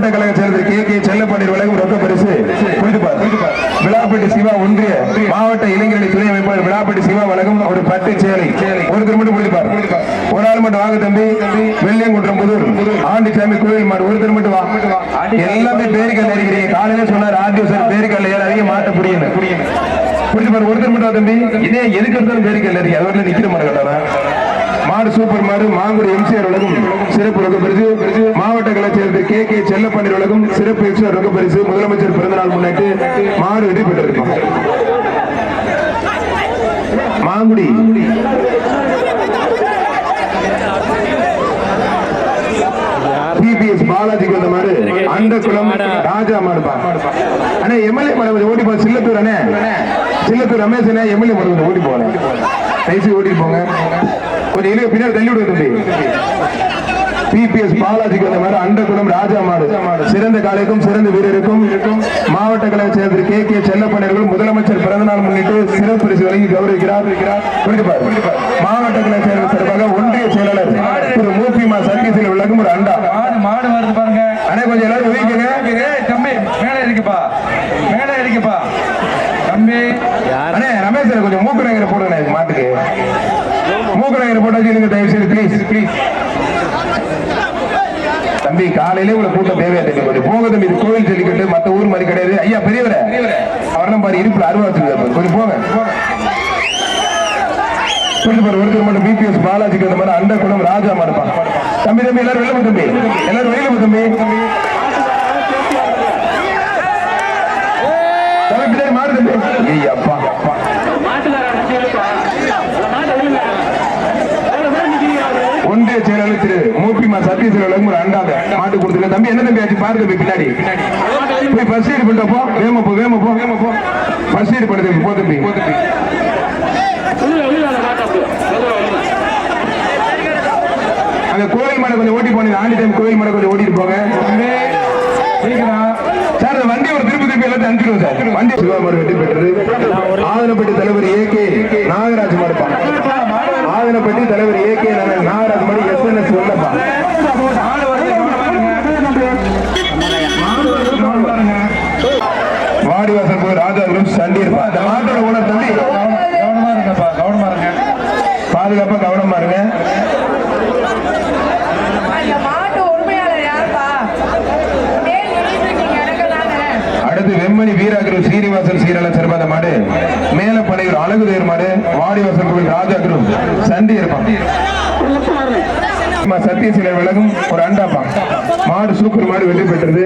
மாவட்ட கழக செயலர் கே செல்லப்பாண்டியர் வழங்கும் ரொக்க பரிசு விழாப்பட்டி சிவா ஒன்றிய மாவட்ட இளைஞரணி துணை அமைப்பாளர் விழாப்பட்டி சிவா வழங்கும் ஒரு பட்டு சேலை ஒருத்தர் மட்டும் புரிப்பார். ஒரு ஆள் மட்டும் வாங்க தம்பி. வெள்ளியங்குன்றம் புதூர் ஆண்டிசாமி கோயில் மாடு ஒருத்தர் மட்டும் வா. எல்லாமே பேருக்கல்ல இருக்கிறீங்க. காலையில சொன்னார் ஆர்டிஓ சார் பேருக்கல்ல அதிக மாட்ட புரியுது புரிஞ்சு பாரு. ஒருத்தர் மட்டும் தம்பி. இதே எதுக்கு இருந்தாலும் பேருக்கல்ல இருக்கு. அது நிக்கிற மாடு கட்டானா மாடு சூப்பர் மாடு. மாங்குடி எம்சிஆர் உலகம் சிறப்பு ரொக்க பரிசு. மாவட்ட கழக செயலர் கே செல்லப்பாண்டியர் உலகம் சிறப்பு எக்ஸ்ட்ரா ரொக்க பரிசு. முதலமைச்சர் பிறந்தநாள் முன்னிட்டு மாடு வெற்றி பெற்றிருக்கும். மாங்குடி பிபிஎஸ் பாலாஜிக்கு வந்த மாடு அண்டகுளம் ராஜா மாடுப்பா. அண்ணே எம்எல்ஏ மாடு ஓடி போ. சில்லத்தூர் அண்ணே சில்லத்தூர் ரமேஷ் அண்ணே எம்எல்ஏ மாடு ஓடி போன கைசி ஓடி போங்க. கொஞ்சம் இளைய பின்னாடி தள்ளி விடுங்க தம்பி. பிபிஎஸ் பாலாஜிக்கு வந்த மாதிரி அண்டகுளம் ராஜா மாடு சிறந்த காலைக்கும் சிறந்த வீரருக்கும் மாவட்ட கழக செயலர் கே செல்லப்பாண்டியர்கள் முதலமைச்சர் பிறந்தநாள் முன்னிட்டு சிறப்பு பரிசு வழங்கி கௌரவிக்கிறார். மாவட்ட கழக செயலர் சார்பாக ஒன்றிய செயலாளர் திரு மூப்பிமா சர்வீஸில் விளக்கும் ஒரு அண்டா மாடு வருது பாருங்க. அண்ணே கொஞ்சம் எல்லாரும் உதவிக்குங்க தம்பி. மேலே இருக்குப்பா மேலே இருக்குப்பா தம்பி. அண்ணே ரமேஷ் கொஞ்சம் மூக்குரங்கரை போடுங்க. மாட்டுக்கு மூக்குரங்கரை போட்டாச்சு தயவு செய்து ப்ளீஸ் தம்பி. காலையிலே உங்களை கூட்டம் தேவையா தம்பி. கொஞ்சம் போக தம்பி. இது கோவில் ஜல்லிக்கட்டு மத்த ஊர் மாதிரி கிடையாது. ஐயா பெரியவர அவரெல்லாம் பாரு இருப்புல அருவா வச்சிருக்காரு. கொஞ்சம் போங்க ஒருத்தர் மட்டும் பிபிஎஸ் பாலாஜிக்கு அந்த மாதிரி அண்டகுளம் ராஜா மாடுப்பா. தம்பி எல்லாரும் வெளில தம்பி. எல்லாரும் வெளியில தம்பி. மாடு தம்பி. அப்பா ஒன்றிய செயலாளர் திரு மூப்பிமா சத்தீஸ்வர ஒரு அண்டாத மாட்டு கொடுத்துருக்க தம்பி. என்ன தம்பி ஆச்சு பாரு தம்பி. பின்னாடி போய் ஃபர்ஸ்ட் எய்ட் பண்ணிட்டப்போ வேம போ ஃபர்ஸ்ட் எய்ட் பண்ண தம்பி. போ தம்பி. அங்க கோயில் மாடை கொஞ்சம் ஓட்டி போனீங்க. ஆண்டி டைம் கோயில் மாடை கொஞ்சம் ஓட்டிட்டு போங்க சார். வண்டி ஒரு திருப்பி எல்லாத்தையும் அனுப்பிடுவோம் சார். வண்டி சிவா மாடு வெற்றி பெற்றது. ஆதனப்பட்டி தலைவர் ஏகே நாகராஜ் மாடுப்பா. ஆதனப்பட்டி தலைவர் ஏகே நாகராஜ் மாடு எஸ்என்எஸ் வரலப்பா. வாடிவாசல் போய் ராஜா சண்டி இருப்பா. அந்த மாட்டோட ஓனர் தம்பி கவனமா இருங்கப்பா. கவனமா இருங்க. பாதுகாப்பா கவனமா இருங்க. அடுத்து வெம்மணி வீராகுரு ஸ்ரீனிவாசன் சீரல சிறப்பாத மாடு மேலப்பனையூர் அழகுதேர் மாடு வாடிவாசல் கோவில் ராஜாகுரு சண்டி இருப்பான். சத்தியசீலர் விலகும் ஒரு அண்டாப்பா. மாடு சூப்பர் மாடு வெற்றி பெற்றது.